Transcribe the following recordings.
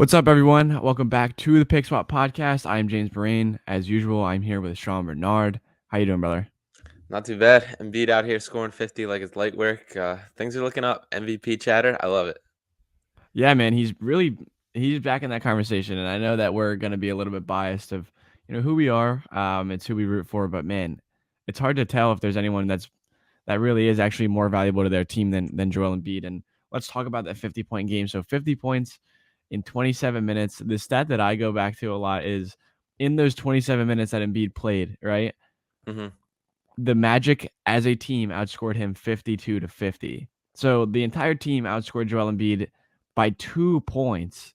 What's up, everyone? Welcome back to the Pick Swap Podcast. I'm James Moraine. As usual, I'm here with Sean Bernard. How you doing, brother? Not too bad. Embiid out here scoring 50 like it's light work. Things are looking up. MVP chatter. I love it. Yeah, man, he's back in that conversation, and I know that we're gonna be a little bit biased of who we are. It's who we root for, but man, it's hard to tell if there's anyone that really is actually more valuable to their team than Joel Embiid. And let's talk about that 50-point game. So 50 points in 27 minutes. The stat that I go back to a lot is in those 27 minutes that Embiid played, right? hmm The Magic as a team outscored him 52-50. So the entire team outscored Joel Embiid by 2 points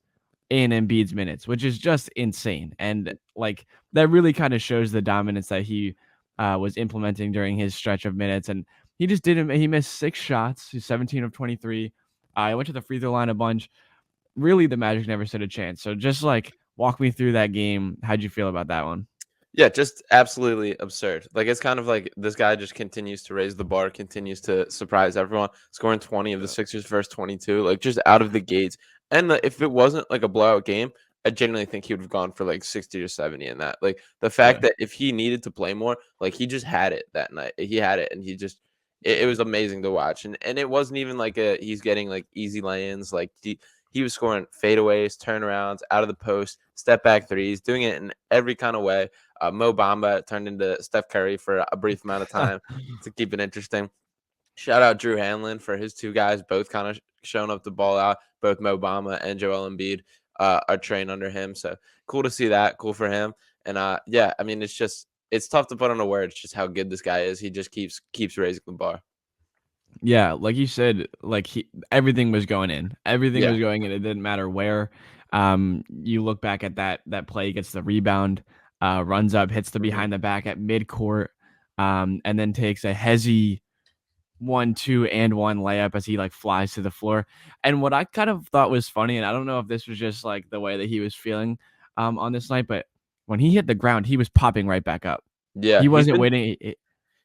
in Embiid's minutes, which is just insane. And like that really kind of shows the dominance that he was implementing during his stretch of minutes. And he just didn't. He missed 6 shots. He's 17 of 23. I went to the free throw line a bunch. Really, the Magic never stood a chance. So just like walk me through that game. How'd you feel about that one? Yeah, just absolutely absurd. Like it's kind of like this guy just continues to raise the bar, continues to surprise everyone, scoring 20 of the Sixers' first 22, like just out of the gates. And if it wasn't like a blowout game, I genuinely think he would have gone for like 60 or 70 in that. Like the Yeah. fact that if he needed to play more, like he just had it that night. He had it and it was amazing to watch. And it wasn't even like he's getting like easy lay-ins. Like he was scoring fadeaways, turnarounds, out of the post, step back threes, doing it in every kind of way. Mo Bamba turned into Steph Curry for a brief amount of time to keep it interesting. Shout out Drew Hanlon for his two guys, both kind of showing up to ball out. Both Mo Bamba and Joel Embiid are trained under him. So cool to see that. Cool for him. And yeah, I mean, it's tough to put on a word. It's just how good this guy is. He just keeps raising the bar. Yeah, like you said, like everything was going in. Everything Yeah. was going in. It didn't matter where. You look back at that play, gets the rebound, runs up, hits the hmm behind the back at midcourt, and then takes a hezzy 1-2-1 layup as he like flies to the floor. And what I kind of thought was funny, and I don't know if this was just like the way that he was feeling on this night, but when he hit the ground, he was popping right back up. Yeah. He wasn't waiting.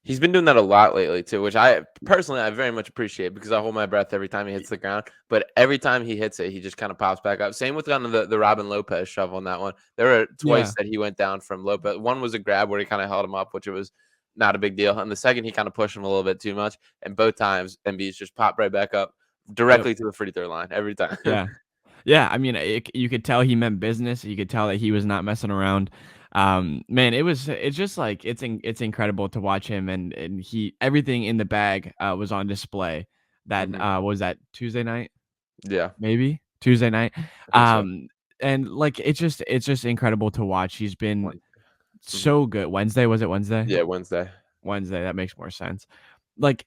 He's been doing that a lot lately too, which I very much appreciate because I hold my breath every time he hits the ground. But every time he hits it, he just kind of pops back up. Same with kind of the Robin Lopez shove on that one. There were Yeah. twice that he went down from Lopez. One was a grab where he kind of held him up, which it was not a big deal. And the second, he kind of pushed him a little bit too much. And both times, Embiid's just popped right back up Yep. directly to the free throw line every time. Yeah. Yeah, I mean, you could tell he meant business. You could tell that he was not messing around. Man, it's just like it's incredible to watch him, and he everything in the bag was on display. That hmm was that Tuesday night, Yeah, maybe Tuesday night. I think so. Um, and like it's just incredible to watch. He's been hmm so good. Wednesday, was it Wednesday? Yeah, Wednesday. Wednesday, that makes more sense. Like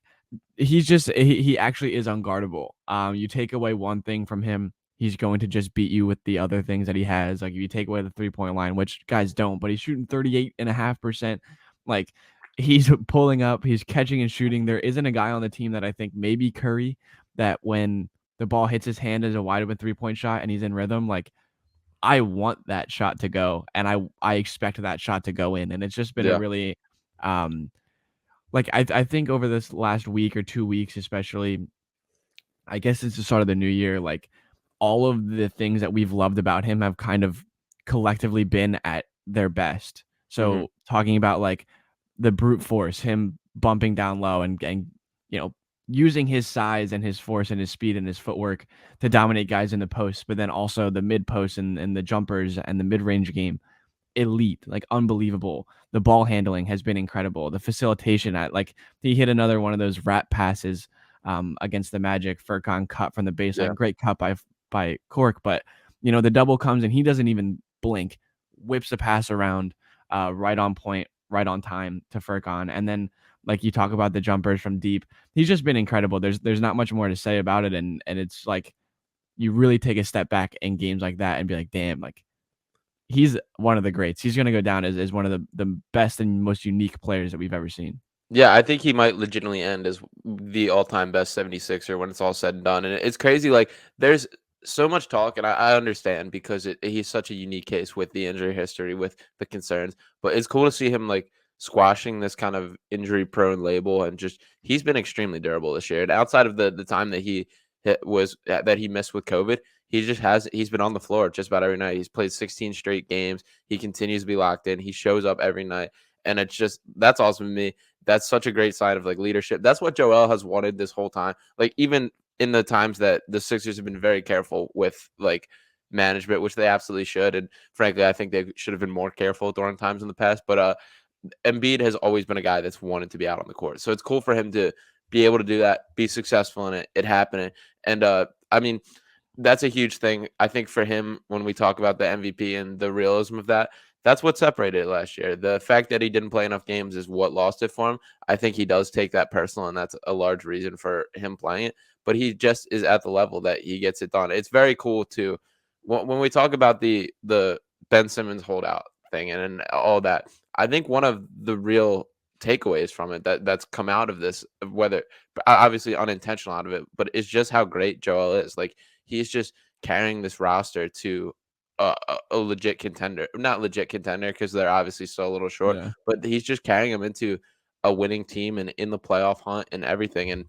he actually is unguardable. You take away one thing from him, he's going to just beat you with the other things that he has. Like if you take away the 3-point line, which guys don't, but he's shooting 38.5%. Like he's pulling up, he's catching and shooting. There isn't a guy on the team that I think maybe Curry that when the ball hits his hand as a wide open 3-point shot and he's in rhythm, like I want that shot to go and I expect that shot to go in. And it's just been a Yeah, really um like I think over this last week or 2 weeks, especially, I guess it's the start of the new year, like all of the things that we've loved about him have kind of collectively been at their best. hmm So talking about like the brute force, him bumping down low and you know using his size and his force and his speed and his footwork to dominate guys in the post, but then also the mid post and the jumpers and the mid range game elite, like unbelievable. The ball handling has been incredible. The facilitation at like he hit another one of those rat passes against the Magic. Furkan cut from the yeah, baseline, great cut by Cork, but the double comes and he doesn't even blink, whips the pass around, right on point, right on time to Furkan, and then like you talk about the jumpers from deep, he's just been incredible. There's not much more to say about it, and it's like you really take a step back in games like that and be like, damn, like he's one of the greats. He's gonna go down as one of the best and most unique players that we've ever seen. Yeah, I think he might legitimately end as the all-time best 76er when it's all said and done. And it's crazy. Like, there's so much talk, and I understand because he's such a unique case with the injury history, with the concerns. But it's cool to see him like squashing this kind of injury-prone label, and just he's been extremely durable this year. And outside of the time that he that he missed with COVID, he's been on the floor just about every night. He's played 16 straight games. He continues to be locked in. He shows up every night. And it's just that's awesome to me. That's such a great sign of like leadership. That's what Joel has wanted this whole time. Like even in the times that the Sixers have been very careful with like management, which they absolutely should. And frankly, I think they should have been more careful during times in the past. But Embiid has always been a guy that's wanted to be out on the court. So it's cool for him to be able to do that, be successful in it happening. And I mean, that's a huge thing. I think for him, when we talk about the MVP and the realism of that, that's what separated it last year. The fact that he didn't play enough games is what lost it for him. I think he does take that personal, and that's a large reason for him playing it. But he just is at the level that he gets it done. It's very cool to when we talk about the Ben Simmons holdout thing and all that. I think one of the real takeaways from it that's come out of this, whether obviously unintentional out of it, but it's just how great Joel is. Like he's just carrying this roster to a legit contender, not legit contender because they're obviously still a little short, Yeah. but he's just carrying them into a winning team and in the playoff hunt and everything. And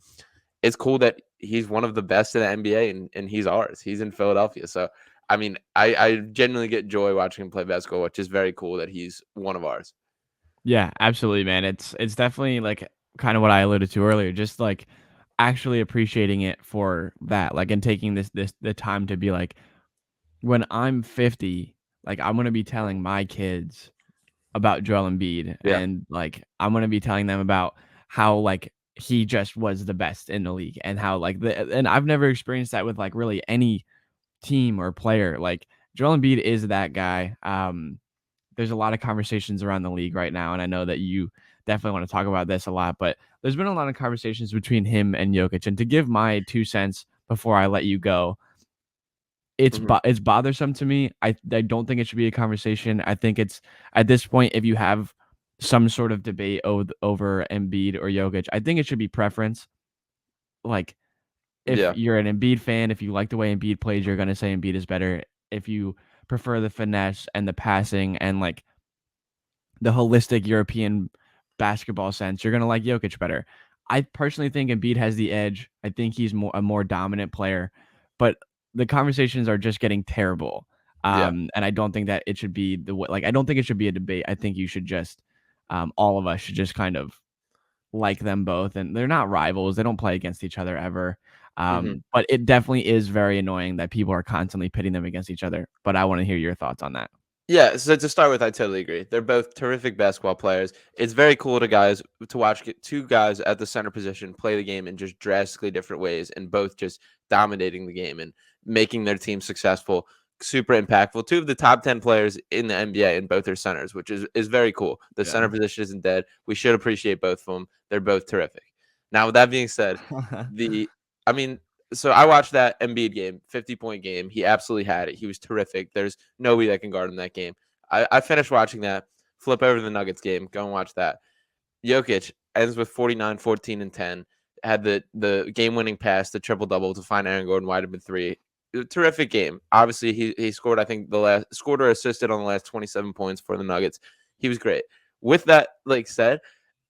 it's cool that he's one of the best in the NBA and he's ours. He's in Philadelphia. So, I mean, I genuinely get joy watching him play basketball, which is very cool that he's one of ours. Yeah, absolutely, man. It's definitely like kind of what I alluded to earlier, just like actually appreciating it for that, like and taking this the time to be like when I'm 50, like I'm gonna be telling my kids about Joel Embiid Yeah. and like I'm gonna be telling them about how like he just was the best in the league and how like and I've never experienced that with like really any team or player. Like Joel Embiid is that guy. There's a lot of conversations around the league right now, and I know that you definitely want to talk about this a lot, but there's been a lot of conversations between him and Jokic. And to give my 2 cents before I let you go, Hmm. it's bothersome to me. I don't think it should be a conversation. I think it's at this point, if you have some sort of debate over Embiid or Jokic, I think it should be preference. Like if Yeah. you're an Embiid fan, if you like the way Embiid plays, you're gonna say Embiid is better. If you prefer the finesse and the passing and like the holistic European basketball sense, you're gonna like Jokic better. I personally think Embiid has the edge. I think he's a more dominant player, but the conversations are just getting terrible. Yeah. And I don't think that it should be the way. Like I don't think it should be a debate. I think you should just, all of us should just kind of like them both, and they're not rivals. They don't play against each other ever. Hmm. But it definitely is very annoying that people are constantly pitting them against each other. But I want to hear your thoughts on that. Yeah, so to start with, I totally agree. They're both terrific basketball players. It's very cool to watch two guys at the center position play the game in just drastically different ways, and both just dominating the game and making their team successful, super impactful. Two of the top 10 players in the NBA and both are centers, which is very cool. The Yeah. center position isn't dead. We should appreciate both of them. They're both terrific. Now, with that being said, the I mean, so I watched that Embiid game, 50-point game. He absolutely had it. He was terrific. There's nobody that can guard him that game. I finished watching that, flip over to the Nuggets game, go and watch that. Jokic ends with 49, 14, and 10. Had the game winning pass, the triple double to find Aaron Gordon wide open three. Terrific game. Obviously, he scored, I think, scored or assisted on the last 27 points for the Nuggets. He was great. With that, like said,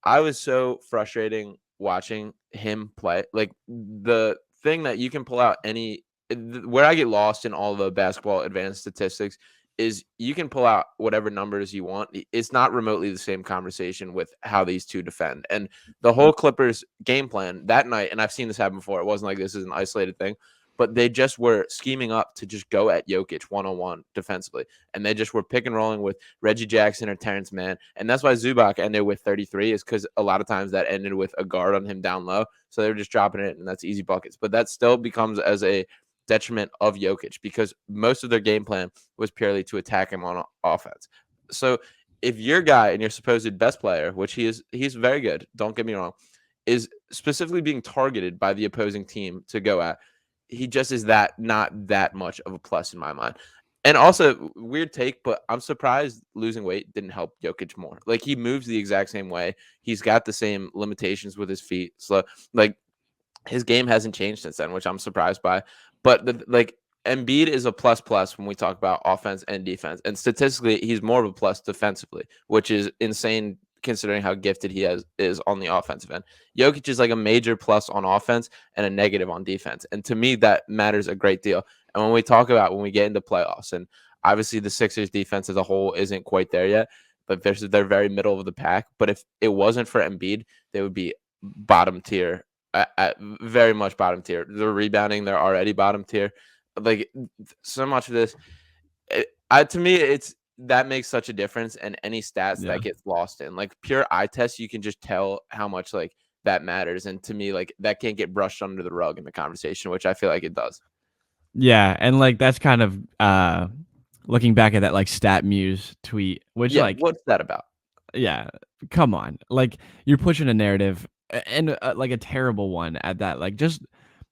I was so frustrating watching him play. Like the thing that you can pull out where I get lost in all the basketball advanced statistics is you can pull out whatever numbers you want. It's not remotely the same conversation with how these two defend. And the whole Clippers game plan that night, and I've seen this happen before. It wasn't like this is an isolated thing, but they just were scheming up to just go at Jokic one-on-one defensively. And they just were pick and rolling with Reggie Jackson or Terrence Mann. And that's why Zubac ended with 33 is because a lot of times that ended with a guard on him down low. So they were just dropping it, and that's easy buckets. But that still becomes as a detriment of Jokic because most of their game plan was purely to attack him on offense. So if your guy and your supposed best player, which he's very good, don't get me wrong, is specifically being targeted by the opposing team to go at, he just is not that much of a plus in my mind. And also, weird take, but I'm surprised losing weight didn't help Jokic more. Like he moves the exact same way. He's got the same limitations with his feet. So like his game hasn't changed since then, which I'm surprised by. But like Embiid is a plus plus when we talk about offense and defense, and statistically, he's more of a plus defensively, which is insane considering how gifted is on the offensive end. Jokic is like a major plus on offense and a negative on defense, and to me, that matters a great deal. And when we talk about when we get into playoffs, and obviously the Sixers defense as a whole isn't quite there yet, but they're very middle of the pack. But if it wasn't for Embiid, they would be bottom tier, at very much bottom tier. They're rebounding; they're already bottom tier. Like so much of this, to me, it's that makes such a difference, and any stats Yeah. that gets lost in like pure eye test, you can just tell how much like that matters. And to me, like that can't get brushed under the rug in the conversation, which I feel like it does. Yeah, and like that's kind of looking back at that like Stat Muse tweet, which Yeah, like what's that about? yeah, come on. Like you're pushing a narrative and like a terrible one at that. Like just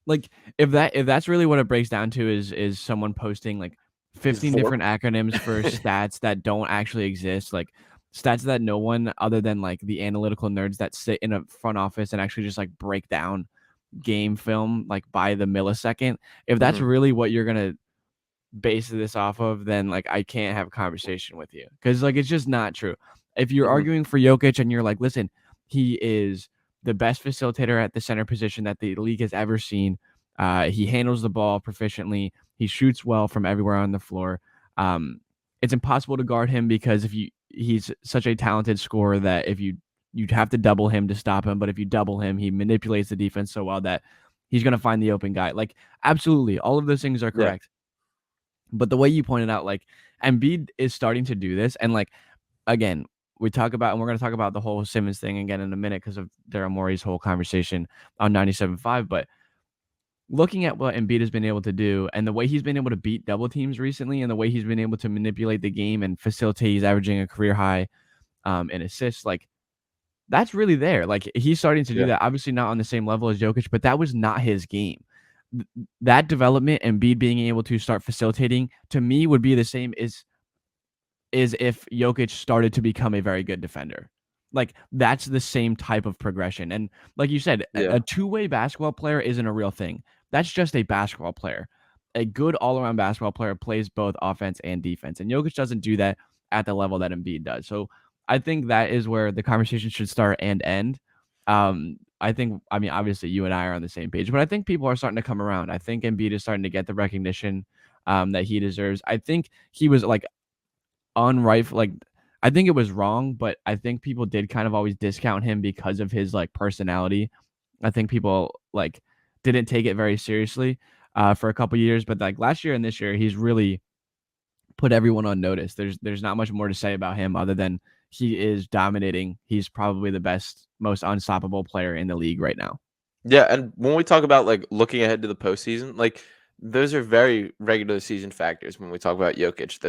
like if that's really what it breaks down to is someone posting like Is 15 Vorp? different acronyms for stats that don't actually exist, like stats that no one other than like the analytical nerds that sit in a front office and actually just like break down game film like by the millisecond. If that's Mhm, really what you're gonna base this off of, then like I can't have a conversation with you because like it's just not true. If you're mhm, arguing for Jokic and you're like, listen, he is the best facilitator at the center position that the league has ever seen. He handles the ball proficiently. He shoots well from everywhere on the floor. Um, it's impossible to guard him because if you he's such a talented scorer that if you'd have to double him to stop him, but if you double him, he manipulates the defense so well that he's gonna find the open guy. Like absolutely, all of those things are yeah, correct. But the way you pointed out, like Embiid is starting to do this, and like again, we talk about, and we're going to talk about the whole Simmons thing again in a minute because of Daryl Morey's whole conversation on 97.5. But looking at what Embiid has been able to do, and the way he's been able to beat double teams recently, and the way he's been able to manipulate the game and facilitate, he's averaging a career high in assists. Like that's really there. Like he's starting to do yeah, that. Obviously not on the same level as Jokic, but that was not his game. That development and Embiid being able to start facilitating to me would be the same is if Jokic started to become a very good defender. Like that's the same type of progression. And like you said, yeah, a two-way basketball player isn't a real thing. That's just a basketball player. A good all-around basketball player plays both offense and defense. And Jokic doesn't do that at the level that Embiid does. So I think that is where the conversation should start and end. I think, I mean, obviously you and I are on the same page, but I think people are starting to come around. I think Embiid is starting to get the recognition that he deserves. I think he was like unrightful, like I think it was wrong, but I think people did kind of always discount him because of his like personality. I think people like didn't take it very seriously for a couple years, but like last year and this year, he's really put everyone on notice. There's not much more to say about him other than he is dominating. He's probably the best, most unstoppable player in the league right now. yeah. And when we talk about like looking ahead to the postseason, like those are very regular season factors. When we talk about Jokic,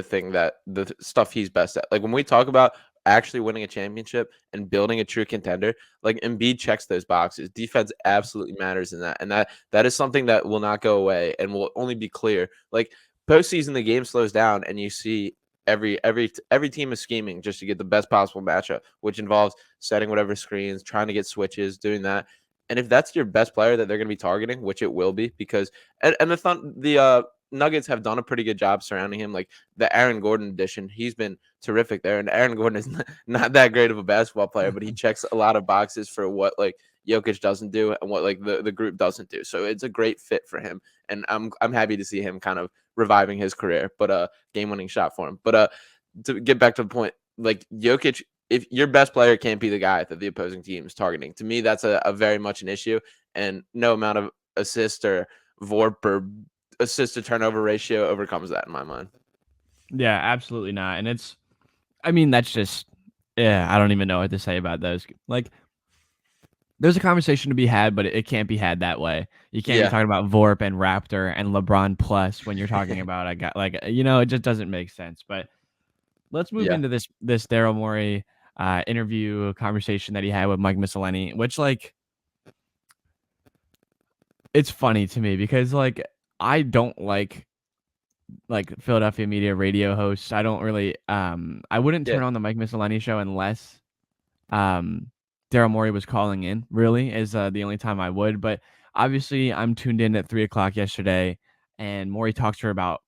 the stuff he's best at, like when we talk about actually winning a championship and building a true contender, like Embiid checks those boxes. Defense absolutely matters in that, and that is something that will not go away and will only be clear. Like postseason, the game slows down, and you see every team is scheming just to get the best possible matchup, which involves setting whatever screens, trying to get switches, doing that. And if that's your best player that they're going to be targeting, which it will be, because and the Nuggets have done a pretty good job surrounding him. Like the Aaron Gordon addition, he's been terrific there. And Aaron Gordon is not that great of a basketball player, but he checks a lot of boxes for what like Jokic doesn't do and what like the group doesn't do. So it's a great fit for him, and I'm happy to see him kind of reviving his career. But game winning shot for him. But to get back to the point, like Jokic, if your best player can't be the guy that the opposing team is targeting, to me that's a very much an issue. And no amount of assist or VORP or assist to turnover ratio overcomes that in my mind. Yeah, absolutely not. And it's, I mean, that's just, yeah, I don't even know what to say about those. Like, there's a conversation to be had, but it can't be had that way. You can't be Yeah. talking about Vorp and Raptor and LeBron plus when you're talking about a guy like it just doesn't make sense. But let's move Yeah. into this Daryl Morey interview conversation that he had with Mike Miscellany, which like it's funny to me because like I don't like Philadelphia media radio hosts. I don't really I wouldn't Yeah. turn on the Mike Miscellany show unless um Daryl Morey was calling in, really, is the only time I would. But obviously I'm tuned in at 3 o'clock yesterday and Morey talks for about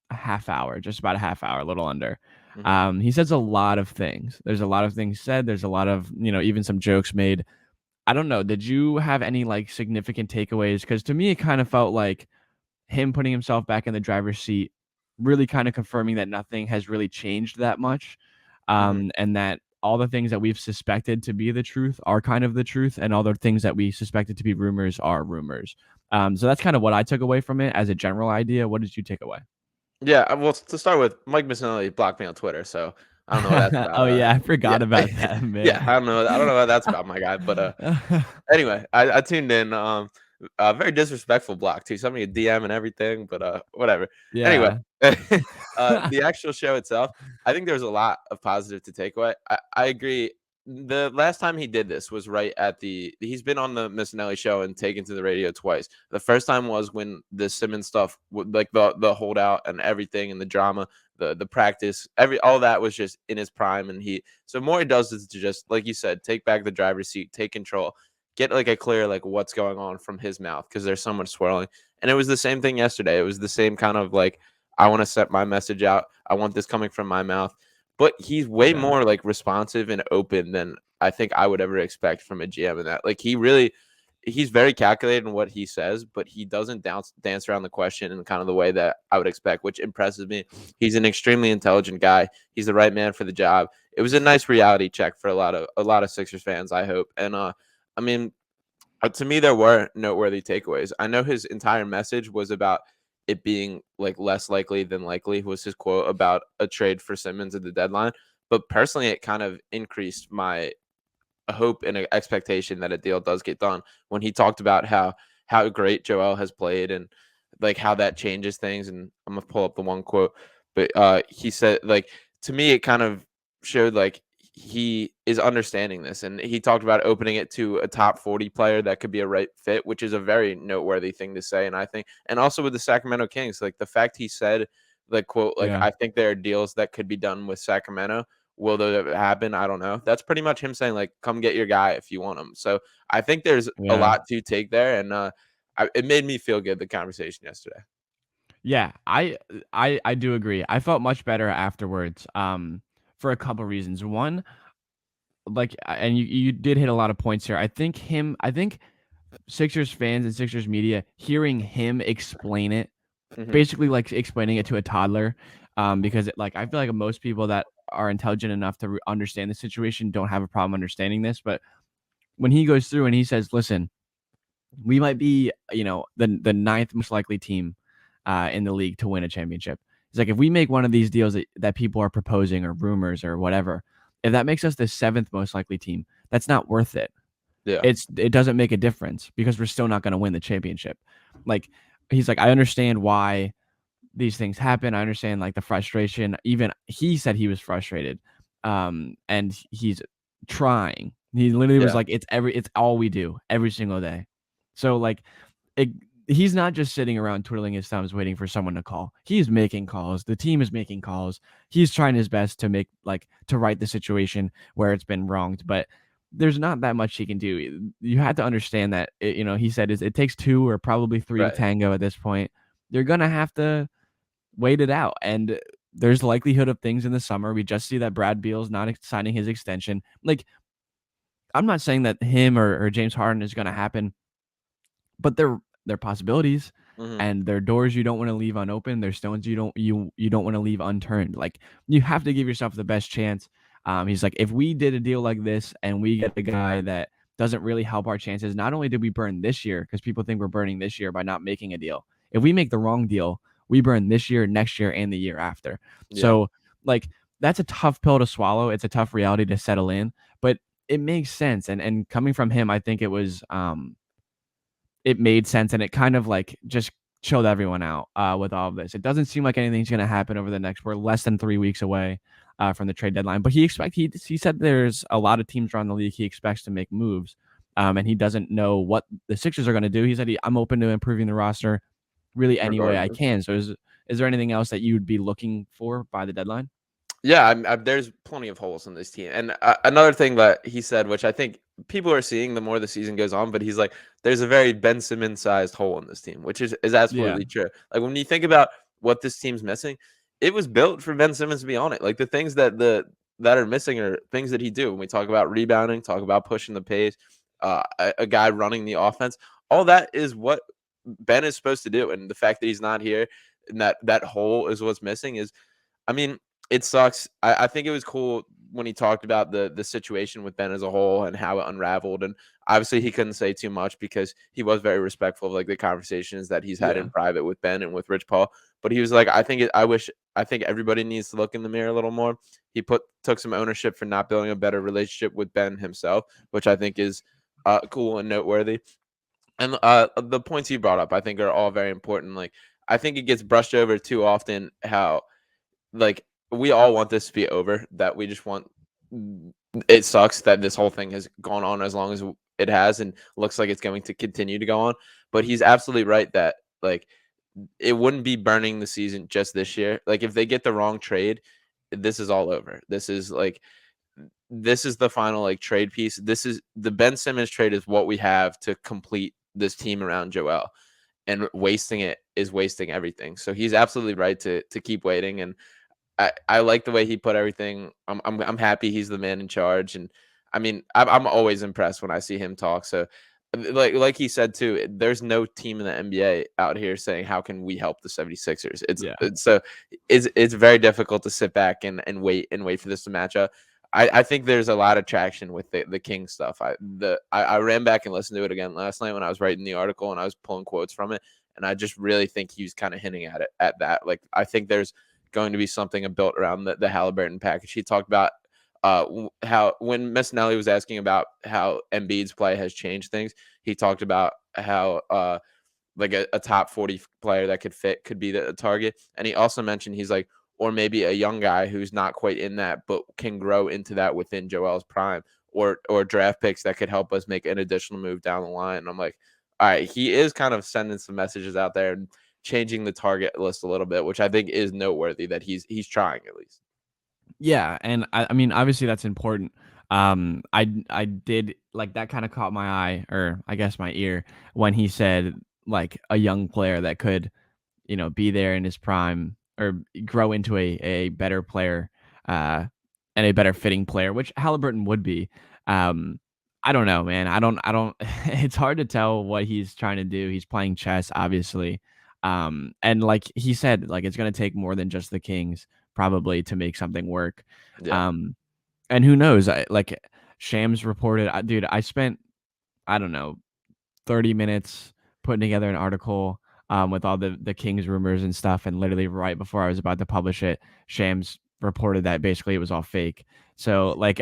a half hour, just about a half hour, a little under. Hmm. He says a lot of things. There's a lot of things said. There's a lot of, even some jokes made. I don't know. Did you have any like significant takeaways? Because to me, it kind of felt like him putting himself back in the driver's seat, really kind of confirming that nothing has really changed that much, Mhm. and that all the things that we've suspected to be the truth are kind of the truth, and all the things that we suspected to be rumors are rumors. So that's kind of what I took away from it as a general idea. What did you take away? Yeah, well, to start with, Mike Missinelli blocked me on Twitter, so I don't know what that's about. Oh yeah, I Yeah, forgot about that, yeah, man. I don't know what that's about, my guy. But anyway, I tuned in. Very disrespectful block too. Sent me a DM and everything, but whatever. Anyway, Yeah, the actual show itself, I think there was a lot of positive to take away. I agree. The last time he did this was right at he's been on the Missinelli show and taken to the radio twice. The first time was when the Simmons stuff, like the holdout and everything and the drama, the practice, all that was just in his prime. And so more he does is to just, like you said, take back the driver's seat, take control, get like a clear like what's going on from his mouth because there's so much swirling. And it was the same thing yesterday. It was the same kind of like, I want to set my message out. I want this coming from my mouth. But he's way yeah, more like responsive and open than I think I would ever expect from a GM in that. Like he's very calculated in what he says, but he doesn't dance around the question in kind of the way that I would expect, which impresses me. He's an extremely intelligent guy. He's the right man for the job. It was a nice reality check for a lot of Sixers fans, I hope. And I mean, to me, there were noteworthy takeaways. I know his entire message was about it being like less likely than likely, was his quote about a trade for Simmons at the deadline. But personally, it kind of increased my hope and an expectation that a deal does get done when he talked about how great Joel has played and like how that changes things. And I'm gonna pull up the one quote, but he said like, to me it kind of showed like he is understanding this, and he talked about opening it to a top 40 player that could be a right fit, which is a very noteworthy thing to say. And I think, and also with the Sacramento Kings, like the fact he said, like quote, like yeah, I think there are deals that could be done with Sacramento. Will that happen? I don't know. That's pretty much him saying like, "Come get your guy if you want him." So I think there's a yeah. lot to take there, and it made me feel good, the conversation yesterday. Yeah, I do agree. I felt much better afterwards, for a couple reasons. One, like, and you did hit a lot of points here. I think Sixers fans and Sixers media hearing him explain it, Hmm. basically like explaining it to a toddler, because like I feel like most people that are intelligent enough to understand the situation don't have a problem understanding this. But when he goes through and he says, "Listen, we might be, the ninth most likely team in the league to win a championship." It's like if we make one of these deals that people are proposing or rumors or whatever, if that makes us the seventh most likely team, that's not worth it. Yeah. It doesn't make a difference because we're still not going to win the championship. Like he's like, I understand why these things happen. I understand like the frustration. Even he said he was frustrated, and he's trying. He literally was Yeah. like, it's all we do every single day." So like, it, he's not just sitting around twiddling his thumbs waiting for someone to call. He's making calls. The team is making calls. He's trying his best to make like to right the situation where it's been wronged, but there's not that much he can do. You have to understand that he said it takes two or probably three to Right. tango at this point. You're gonna have to wait it out. And there's likelihood of things in the summer. We just see that Brad Beal's not signing his extension. Like, I'm not saying that him or James Harden is going to happen, but they're possibilities, Hmm. and they're doors you don't want to leave unopened. They're stones you don't want to leave unturned. Like you have to give yourself the best chance. He's like, if we did a deal like this and we get a guy that doesn't really help our chances, not only did we burn this year because people think we're burning this year by not making a deal. If we make the wrong deal, we burn this year, next year, and the year after. Yeah. So like that's a tough pill to swallow. It's a tough reality to settle in, but it makes sense. And coming from him, I think it made sense, and it kind of like just chilled everyone out with all of this. It doesn't seem like anything's going to happen over the next. We're less than 3 weeks away from the trade deadline, but he said there's a lot of teams around the league he expects to make moves, and he doesn't know what the Sixers are going to do. He said I'm open to improving the roster really any way I Regardless. can. So is there anything else that you would be looking for by the deadline? Yeah, there's plenty of holes in this team. And another thing that he said, which I think people are seeing the more the season goes on, but he's like, there's a very Ben Simmons sized hole in this team, which is Yeah, absolutely true. Like when you think about what this team's missing, it was built for Ben Simmons to be on it. Like the things that are missing are things that he do. When we talk about rebounding, talk about pushing the pace, a guy running the offense, all that is what Ben is supposed to do. And the fact that he's not here and that hole is what's missing is, I mean, it sucks. I think it was cool when he talked about the situation with Ben as a whole and how it unraveled. And obviously he couldn't say too much because he was very respectful of like the conversations that he's had Yeah. in private with Ben and with Rich Paul. But he was like, I think everybody needs to look in the mirror a little more. He took some ownership for not building a better relationship with Ben himself, which I think is cool and noteworthy. And the points he brought up, I think, are all very important. Like, I think it gets brushed over too often how, like, we all want this to be over, that we just want it sucks that this whole thing has gone on as long as it has and looks like it's going to continue to go on. But he's absolutely right that, like, it wouldn't be burning the season just this year. Like, if they get the wrong trade, this is all over. This is the final like trade piece. This is the Ben Simmons trade is what we have to complete this team around Joel, and wasting it is wasting everything. So he's absolutely right to keep waiting. And I like the way he put everything. I'm happy he's the man in charge. And I mean, I'm always impressed when I see him talk. So like he said too, there's no team in the NBA out here saying how can we help the 76ers. Yeah. It's very difficult to sit back and wait for this to match up. I think there's a lot of traction with the King stuff. I ran back and listened to it again last night when I was writing the article and I was pulling quotes from it, and I just really think he was kind of hinting at it at that. Like, I think there's going to be something built around the Halliburton package. He talked about how when Miss Nelly was asking about how Embiid's play has changed things, he talked about how like a top 40 player that could be the target. And he also mentioned he's like, or maybe a young guy who's not quite in that, but can grow into that within Joel's prime, or draft picks that could help us make an additional move down the line. And I'm like, all right, he is kind of sending some messages out there and changing the target list a little bit, which I think is noteworthy that he's trying at least. Yeah, and I mean, obviously that's important. I did like that kind of caught my eye, or I guess my ear, when he said like a young player that could, be there in his prime or grow into a better player, uh, and a better fitting player, which Halliburton would be. Um, I don't know, man. I don't. It's hard to tell what he's trying to do. He's playing chess, obviously. And like he said, like it's gonna take more than just the Kings probably to make something work. Yeah. Um, and who knows? Like Shams reported, dude, I spent, I don't know, 30 minutes putting together an article with all the Kings rumors and stuff. And literally right before I was about to publish it, Shams reported that basically it was all fake. So like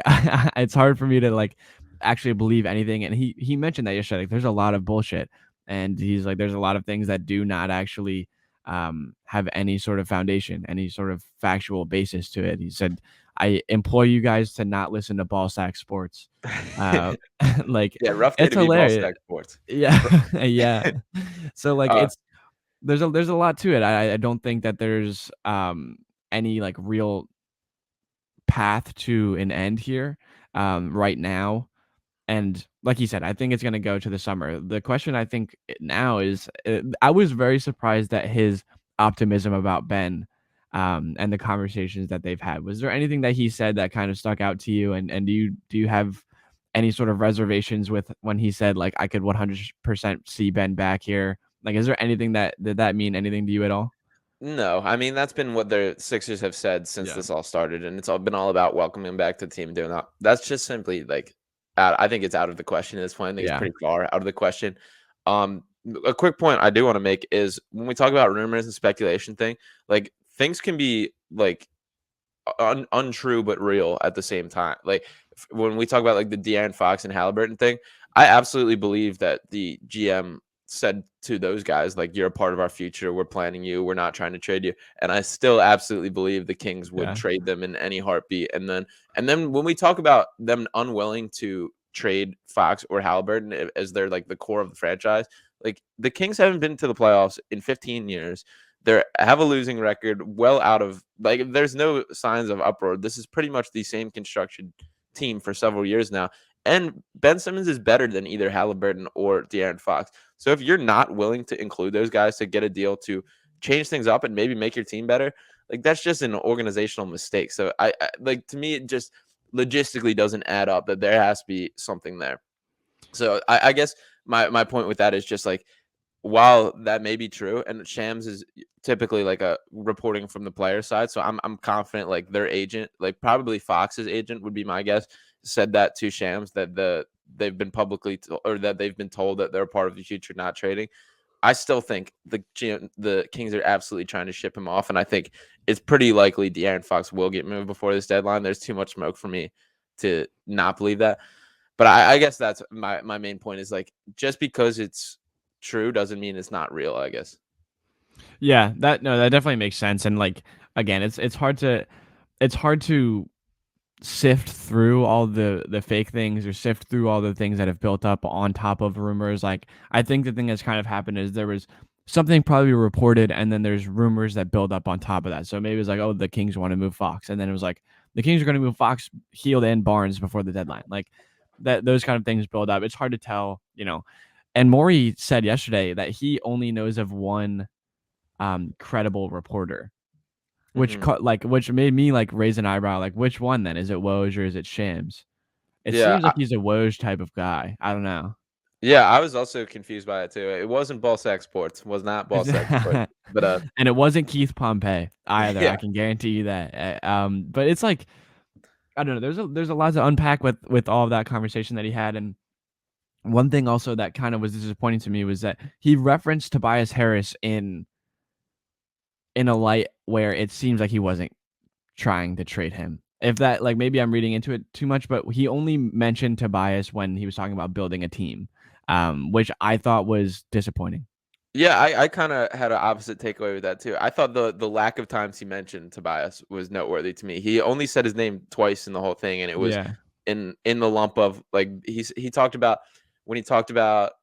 it's hard for me to like actually believe anything. And he mentioned that yesterday. Like, there's a lot of bullshit. And he's like, there's a lot of things that do not actually have any sort of foundation, any sort of factual basis to it. He said, I implore you guys to not listen to Ball Sack Sports. Uh, like Yeah, rough day it's to be ball hilarious. stack sports. Yeah, yeah. So like uh, it's there's a lot to it. I don't think that there's any like real path to an end here right now. And like you said, I think it's going to go to the summer. The question I think now is I was very surprised at his optimism about Ben and the conversations that they've had. Was there anything that he said that kind of stuck out to you? And do you have any sort of reservations with when he said like I could 100% see Ben back here? Like, is there anything that did that mean anything to you at all? No, I mean that's been what the Sixers have said since Yeah. this all started, and it's all been all about welcoming him back to the team and doing that. That's just simply like, I think it's out of the question at this point. I think it's Yeah. pretty far out of the question. Um, a quick point I do want to make is when we talk about rumors and speculation thing, like things can be like untrue but real at the same time. Like when we talk about like the De'Aaron Fox and Halliburton thing, I absolutely believe that the GM said to those guys like, "You're a part of our future. We're planning you. We're not trying to trade you." And I still absolutely believe the Kings would Yeah. trade them in any heartbeat. And then when we talk about them unwilling to trade Fox or Halliburton as they're like the core of the franchise, like the Kings haven't been to the playoffs in 15 years. They have a losing record, well out of like. There's no signs of uproar. This is pretty much the same construction team for several years now, and Ben Simmons is better than either Halliburton or De'Aaron Fox. So if you're not willing to include those guys to get a deal to change things up and maybe make your team better, like that's just an organizational mistake. So I like, to me, it just logistically doesn't add up. That there has to be something there. So I guess my point with that is just like, while that may be true, and Shams is typically like a reporting from the player side, so I'm confident like their agent, like probably Fox's agent would be my guess, said that to Shams that they've been or that they've been told that they're part of the future not trading. I still think the Kings are absolutely trying to ship him off, and I think it's pretty likely De'Aaron Fox will get moved before this deadline. There's too much smoke for me to not believe that. But I guess that's my main point is like just because it's true doesn't mean it's not real, I guess. Yeah, that definitely makes sense. And like again, it's hard to sift through all the fake things or sift through all the things that have built up on top of rumors. Like I think the thing that's kind of happened is there was something probably reported and then there's rumors that build up on top of that. So maybe it's like, oh, the Kings want to move Fox. And then it was like the Kings are going to move Fox, Heald, and Barnes before the deadline. Like that those kind of things build up. It's hard to tell, you know. And Morey said yesterday that he only knows of one credible reporter, which Hmm. which made me like raise an eyebrow. Like, which one then? Is it Woj or is it Shams? It Yeah, seems like he's a Woj type of guy. I don't know. yeah, I was also confused by it too. It wasn't Ballsack Sports, was not Ballsack Sports, but And it wasn't Keith Pompey either. yeah. I can guarantee you that. But it's like I don't know. There's a lot to unpack with all of that conversation that he had. And one thing also that kind of was disappointing to me was that he referenced Tobias Harris in a light where it seems like he wasn't trying to trade him. If that like maybe I'm reading into it too much, but he only mentioned Tobias when he was talking about building a team, which I thought was disappointing. Yeah, I kind of had an opposite takeaway with that too. I thought the lack of times he mentioned Tobias was noteworthy to me. He only said his name twice in the whole thing, and it was Yeah, in the lump of like he talked about when he talked about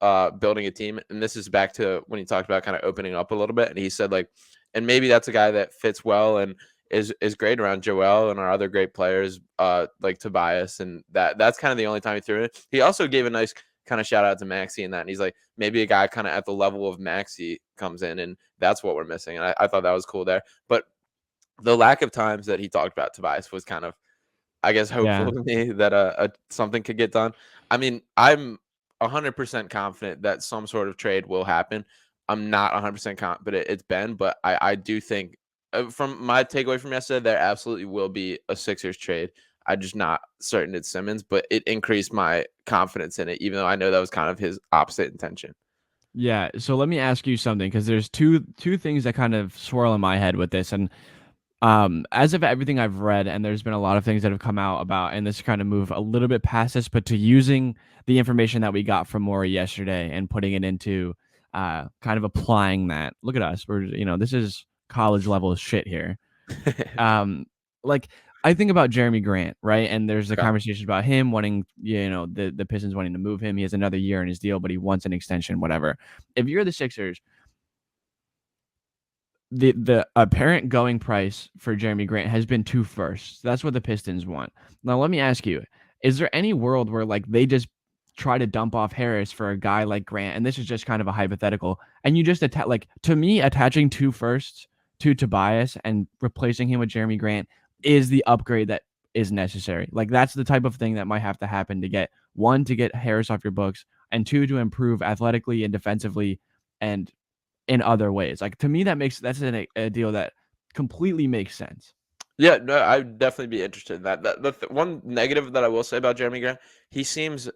building a team, and this is back to when he talked about kind of opening up a little bit, and he said like, and maybe that's a guy that fits well and is great around Joel and our other great players like Tobias, and that's kind of the only time he threw it. He also gave a nice kind of shout out to Maxi in that, and he's like maybe a guy kind of at the level of Maxi comes in, and that's what we're missing. And I thought that was cool there, but the lack of times that he talked about Tobias was kind of I guess yeah, hopeful to me that something could get done. I mean, I'm 100% confident that some sort of trade will happen. I'm not 100% confident it's Ben, but I do think from my takeaway from yesterday, there absolutely will be a Sixers trade. I'm just not certain it's Simmons, but it increased my confidence in it, even though I know that was kind of his opposite intention. yeah. So let me ask you something because there's two things that kind of swirl in my head with this, and as of everything I've read, and there's been a lot of things that have come out about, and this kind of move a little bit past this, but to using the information that we got from Maury yesterday and putting it into kind of applying that. Look at us. This is college level shit here. Um, like I think about Jeremy Grant, right? And there's the Okay. conversation about him wanting, the Pistons wanting to move him. He has another year in his deal, but he wants an extension, whatever. If you're the Sixers, the apparent going price for Jeremy Grant has been 2 firsts. That's what the Pistons want. Now let me ask you, is there any world where like they just try to dump off Harris for a guy like Grant? And this is just kind of a hypothetical. And you just attach like to me, attaching 2 firsts to Tobias and replacing him with Jeremy Grant is the upgrade that is necessary. Like that's the type of thing that might have to happen to get one, to get Harris off your books, and two, to improve athletically and defensively and in other ways. Like to me, that's a deal that completely makes sense. Yeah, no, I'd definitely be interested in that. One negative that I will say about Jeremy Grant, he seems,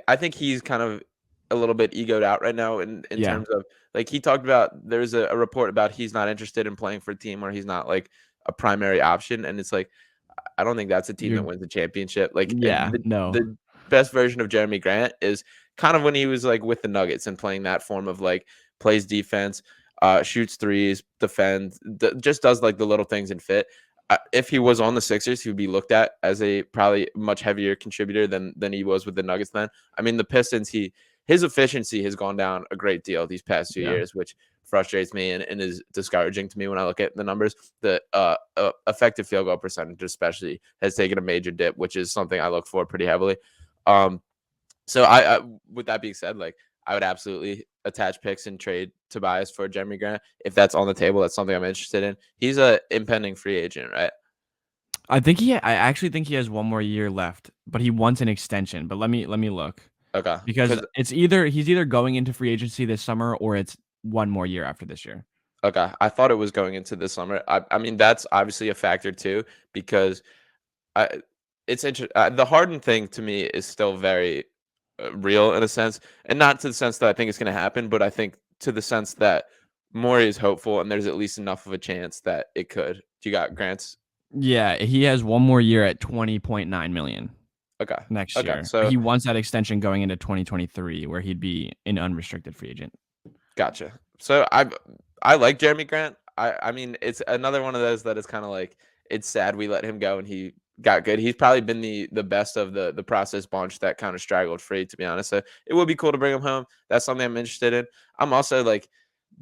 I think he's kind of a little bit egoed out right now in Yeah, terms of like he talked about. There's a report about he's not interested in playing for a team where he's not like a primary option, and it's like I don't think that's a team that you're wins a championship. Like yeah, no, the best version of Jeremy Grant is kind of when he was like with the Nuggets and playing that form of like plays defense, shoots threes, defends, just does like the little things and fit. If he was on the Sixers, he would be looked at as a probably much heavier contributor than he was with the Nuggets. Then, I mean, the Pistons, his efficiency has gone down a great deal these past 2 yeah. years, which frustrates me and is discouraging to me when I look at the numbers. The effective field goal percentage, especially, has taken a major dip, which is something I look for pretty heavily. Um, so with that being said, like I would absolutely attach picks and trade Tobias for Jeremy Grant if that's on the table. That's something I'm interested in. He's a impending free agent, right? I actually think he has one more year left, but he wants an extension. But let me look. Okay, because because he's either going into free agency this summer or it's one more year after this year. okay, I thought it was going into this summer. I mean, that's obviously a factor too because I it's the Harden thing to me is still very real in a sense, and not to the sense that I think it's going to happen, but I think to the sense that Morey is hopeful, and there's at least enough of a chance that it could. Do you got Grant's? Yeah, he has one more year at 20.9 million Okay, next okay, year. so He wants that extension going into 2023 where he'd be an unrestricted free agent. gotcha. So I like Jeremy Grant. I mean, it's another one of those that is kind of like it's sad we let him go and he got good. He's probably been the best of the process bunch that kind of straggled free, to be honest. So it would be cool to bring him home. That's something I'm interested in. I'm also like,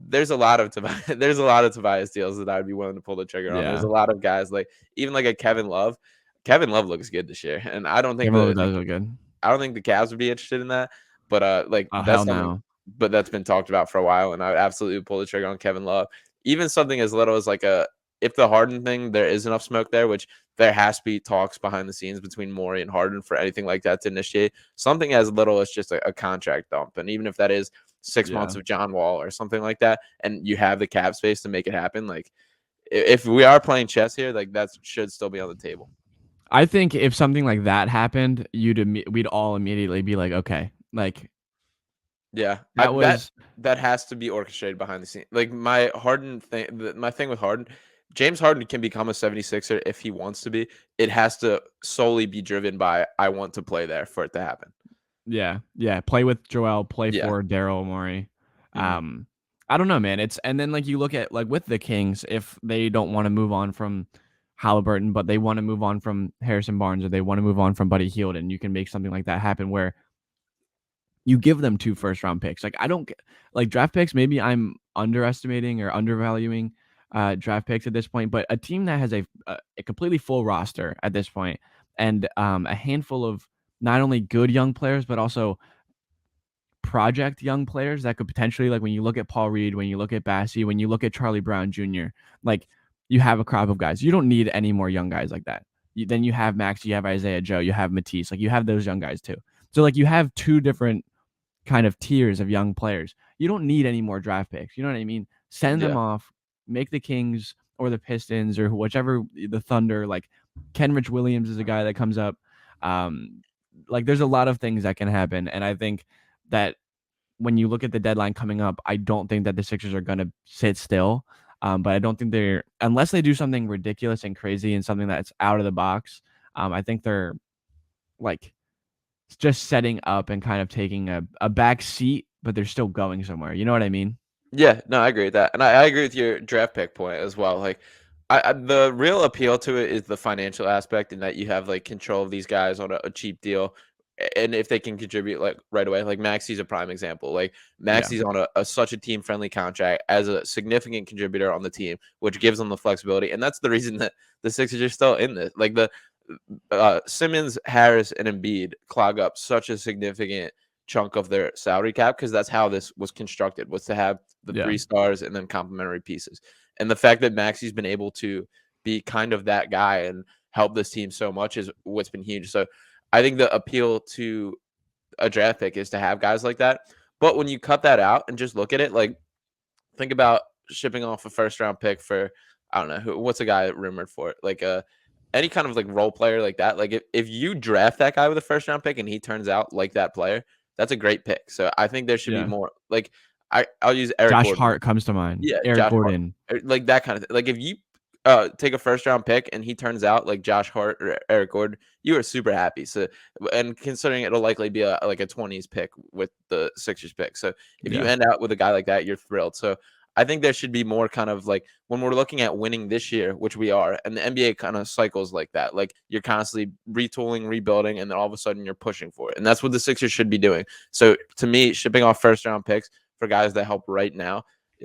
there's a lot of there's a lot of Tobias deals that I would be willing to pull the trigger on. There's Yeah. a lot of guys like even like a Kevin Love. Kevin Love looks good this year, and I don't think Kevin Love does look good. I don't think the Cavs would be interested in that, but like Oh, that's hell something, no. but that's been talked about for a while, and I would absolutely pull the trigger on Kevin Love. Even something as little as like if the Harden thing, there is enough smoke there, which there has to be talks behind the scenes between Morey and Harden for anything like that to initiate. Something as little as just a contract dump, and even if that is 6 months Yeah. of John Wall or something like that, and you have the cap space to make it happen, like if we are playing chess here, like that should still be on the table. I think if something like that happened, we'd all immediately be like, okay, like Yeah, that was that has to be orchestrated behind the scenes. Like my Harden thing, my thing with Harden, James Harden can become a 76er if he wants to be. It has to solely be driven by I want to play there for it to happen. yeah. Play with Joel, play Yeah. for Daryl Morey. Hmm. Um, I don't know, man. It's and then like you look at like with the Kings, if they don't want to move on from Halliburton, but they want to move on from Harrison Barnes or they want to move on from Buddy Hield, and you can make something like that happen where you give them 2 first-round picks. Like, I don't like, draft picks, maybe I'm underestimating or undervaluing, draft picks at this point, but a team that has a completely full roster at this point and, a handful of not only good young players, but also project young players that could potentially like, when you look at Paul Reed, when you look at Bassey, when you look at Charlie Brown Jr., like, you have a crop of guys. You don't need any more young guys like that. Then you have Max, you have Isaiah Joe, you have Matisse, like, you have those young guys too. So, like, you have 2 different kind of tiers of young players. You don't need any more draft picks. You know what I mean? Send them Yeah. off, make the Kings or the Pistons or whichever the Thunder. Like Kenrich Williams is a guy that comes up. Um, like there's a lot of things that can happen, and I think that when you look at the deadline coming up, I don't think that the Sixers are going to sit still. But I don't think they're unless they do something ridiculous and crazy and something that's out of the box. I think they're like just setting up and kind of taking a back seat, but they're still going somewhere. You know what I mean? Yeah, no, I agree with that, and I agree with your draft pick point as well. Like, the real appeal to it is the financial aspect, and that you have like control of these guys on a cheap deal, and if they can contribute like right away. Like Maxi's a prime example. Like Yeah. Maxi's on such a team friendly contract as a significant contributor on the team, which gives them the flexibility, and that's the reason that the Sixers are still in this. Like the Simmons, Harris, and Embiid clog up such a significant chunk of their salary cap because that's how this was constructed, was to have the Yeah. 3 stars and then complementary pieces. And the fact that Maxi's been able to be kind of that guy and help this team so much is what's been huge. So I think the appeal to a draft pick is to have guys like that. But when you cut that out and just look at it, like think about shipping off a first round pick for I don't know what's a guy rumored for it, like any kind of like role player like that. Like if you draft that guy with a first round pick and he turns out like that player, that's a great pick. So I think there should be Yeah. more like I'll use Eric Josh Gordon. Hart comes to mind. Yeah, Eric Josh Hart, Gordon. like that kind of thing. Like if you take a first round pick and he turns out like Josh Hart or Eric Gordon, you are super happy. So and considering it'll likely be like a 20s pick with the Sixers pick. So if you Yeah. end out with a guy like that, you're thrilled. So I think there should be more kind of like when we're looking at winning this year, which we are, and the NBA kind of cycles like that. Like you're constantly retooling, rebuilding, and then all of a sudden you're pushing for it. And that's what the Sixers should be doing. So to me, shipping off first round picks for guys that help right now,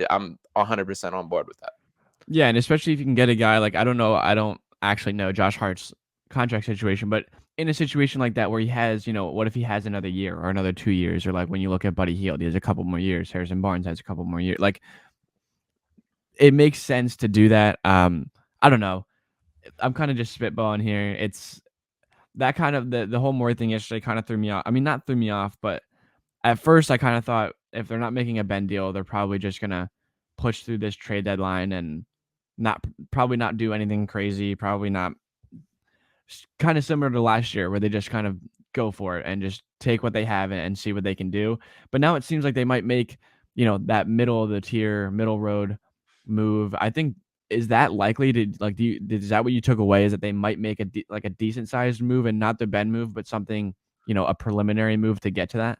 I'm 100% on board with that. Yeah, and especially if you can get a guy like I don't know, I don't actually know Josh Hart's contract situation, but in a situation like that where he has, what if he has another year or another 2 years or like when you look at Buddy Hield, he has a couple more years, Harrison Barnes has a couple more years. Like it makes sense to do that. I don't know. I'm kind of just spitballing here. that kind of the whole Morey thing yesterday kind of threw me off. I mean, not threw me off, but at first I kind of thought if they're not making a Ben deal, they're probably just gonna push through this trade deadline and not probably not do anything crazy, probably not kind of similar to last year where they just kind of go for it and just take what they have and see what they can do. But now it seems like they might make, that middle of the tier, middle road move. I think is that likely to like is that what you took away is that they might make like a decent sized move and not the Ben move, but something, a preliminary move to get to that?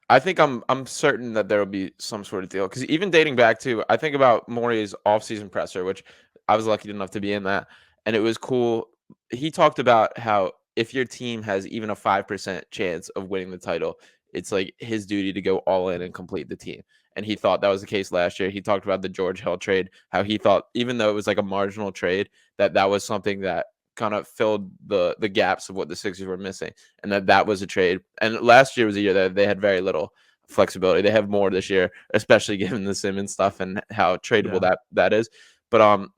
I think I'm certain that there will be some sort of deal because even dating back to I think about Maury's offseason presser, which I was lucky enough to be in that, and it was cool. He talked about how if your team has even a 5% chance of winning the title, it's like his duty to go all in and complete the team. And he thought that was the case last year. He talked about the George Hill trade, how he thought even though it was like a marginal trade, that was something that kind of filled the gaps of what the Sixers were missing and that was a trade. And last year was a year that they had very little flexibility. They have more this year, especially given the Simmons stuff and how tradable Yeah. that is. But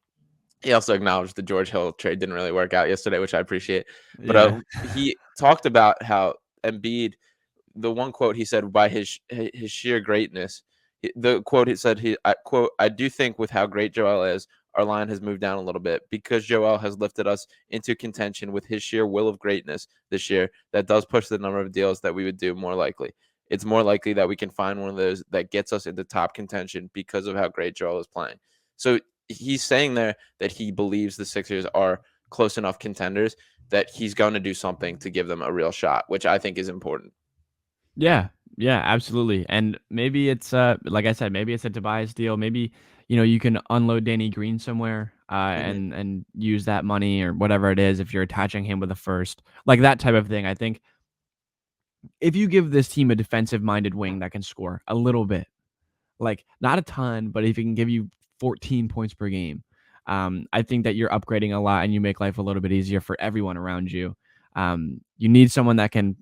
he also acknowledged the George Hill trade didn't really work out yesterday, which I appreciate. But Yeah. he talked about how Embiid, the one quote he said by his sheer greatness, the quote he said I quote I do think with how great Joel is, our line has moved down a little bit because Joel has lifted us into contention with his sheer will of greatness this year. That does push the number of deals that we would do more likely. It's more likely that we can find one of those that gets us into top contention because of how great Joel is playing. So he's saying there that he believes the Sixers are close enough contenders that he's going to do something to give them a real shot, which I think is important. Yeah. Yeah, absolutely. And maybe it's like I said, maybe it's a Tobias deal. Maybe, you can unload Danny Green somewhere Mhm. and use that money or whatever it is if you're attaching him with a first. Like that type of thing. I think if you give this team a defensive minded wing that can score a little bit, like not a ton, but if he can give you 14 points per game, I think that you're upgrading a lot and you make life a little bit easier for everyone around you. You need someone that can,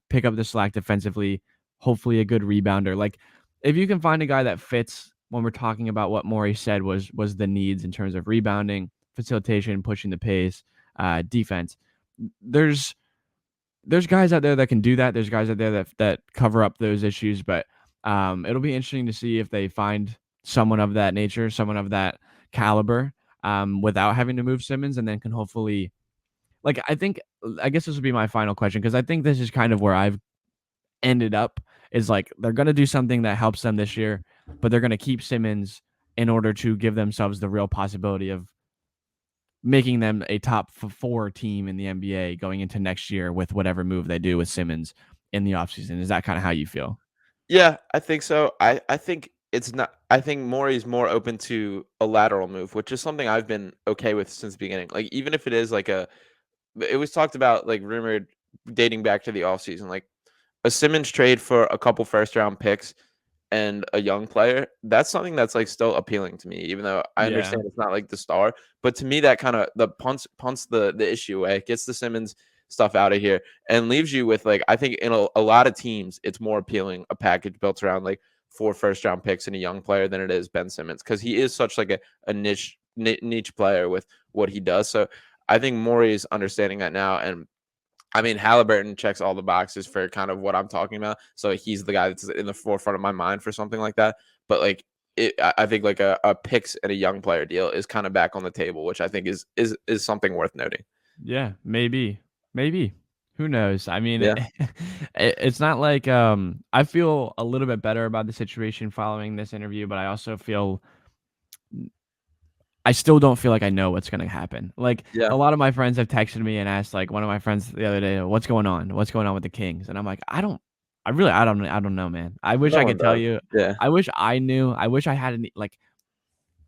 pick up the slack defensively, hopefully a good rebounder. Like if you can find a guy that fits when we're talking about what Morey said was the needs in terms of rebounding, facilitation, pushing the pace, defense. There's there's guys out there that can do that. There's guys out there that cover up those issues, but it'll be interesting to see if they find someone of that nature, someone of that caliber, without having to move Simmons, and then can hopefully like I guess this would be my final question because I think this is kind of where I've ended up is like they're gonna do something that helps them this year, but they're gonna keep Simmons in order to give themselves the real possibility of making them a top four team in the NBA going into next year with whatever move they do with Simmons in the offseason. Is that kind of how you feel? Yeah, I think so. I think it's not. I think Maury's more open to a lateral move, which is something I've been okay with since the beginning. Like even if it is like it was talked about like rumored dating back to the offseason, like a Simmons trade for a couple first round picks and a young player, that's something that's like still appealing to me, even though I Yeah. understand it's not like the star. But to me, that kind of the punts the issue away, gets the Simmons stuff out of here, and leaves you with like I think in a lot of teams, it's more appealing a package built around like 4 first round picks and a young player than it is Ben Simmons because he is such like a niche player with what he does. So I think Morey is understanding that now, and I mean, Halliburton checks all the boxes for kind of what I'm talking about. So he's the guy that's in the forefront of my mind for something like that. But like I think like a picks and a young player deal is kind of back on the table, which I think is something worth noting. Yeah. Maybe. Maybe. Who knows? I mean, Yeah. it's not like I feel a little bit better about the situation following this interview, but I also feel I still don't feel like I know what's gonna happen. Like, Yeah. a lot of my friends have texted me and asked, like, one of my friends the other day, "What's going on? What's going on with the Kings?" And I'm like, I don't know, man. I wish No I one could tell does. you. Yeah. I wish I knew. I wish I had any like,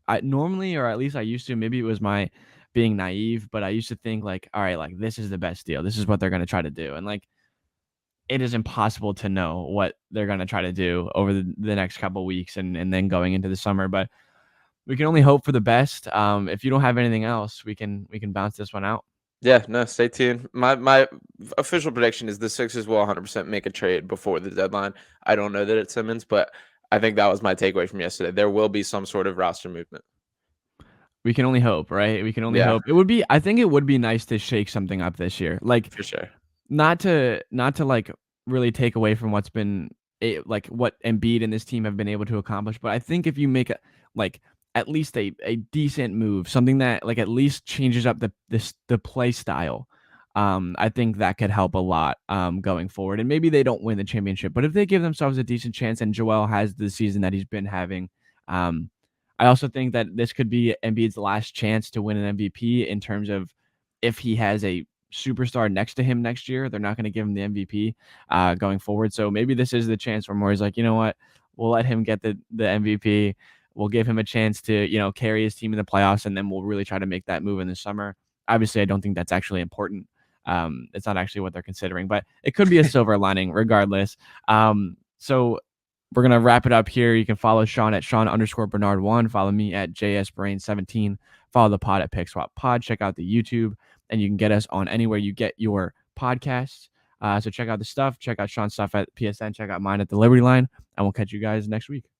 I normally, or at least I used to, maybe it was my being naive, but I used to think like, "All right, like, this is the best deal. This is what they're gonna try to do." And, like, it is impossible to know what they're gonna try to do over the next couple weeks and then going into the summer, but we can only hope for the best. If you don't have anything else, we can bounce this one out. Yeah, no, stay tuned. My official prediction is the Sixers will 100% make a trade before the deadline. I don't know that it's Simmons, but I think that was my takeaway from yesterday. There will be some sort of roster movement. We can only hope, right? We can only Yeah, hope. I think it would be nice to shake something up this year. Like for sure. not to like really take away from what's been like what Embiid and this team have been able to accomplish, but I think if you make a like at least a decent move, something that like at least changes up the play style, I think that could help a lot going forward. And maybe they don't win the championship, but if they give themselves a decent chance and Joel has the season that he's been having, um, I also think that this could be Embiid's last chance to win an MVP in terms of if he has a superstar next to him next year, they're not going to give him the MVP going forward. So maybe this is the chance where Morey's like, you know what, we'll let him get the MVP. We'll give him a chance to carry his team in the playoffs, and then we'll really try to make that move in the summer. Obviously, I don't think that's actually important. It's not actually what they're considering, but it could be a silver lining regardless. So we're gonna wrap it up here. You can follow Sean at Sean_Bernard1. Follow me at JSBrain17. Follow the pod at PickSwapPod. Check out the YouTube, and you can get us on anywhere you get your podcasts. So check out the stuff. Check out Sean's stuff at PSN. Check out mine at the Liberty Line, and we'll catch you guys next week.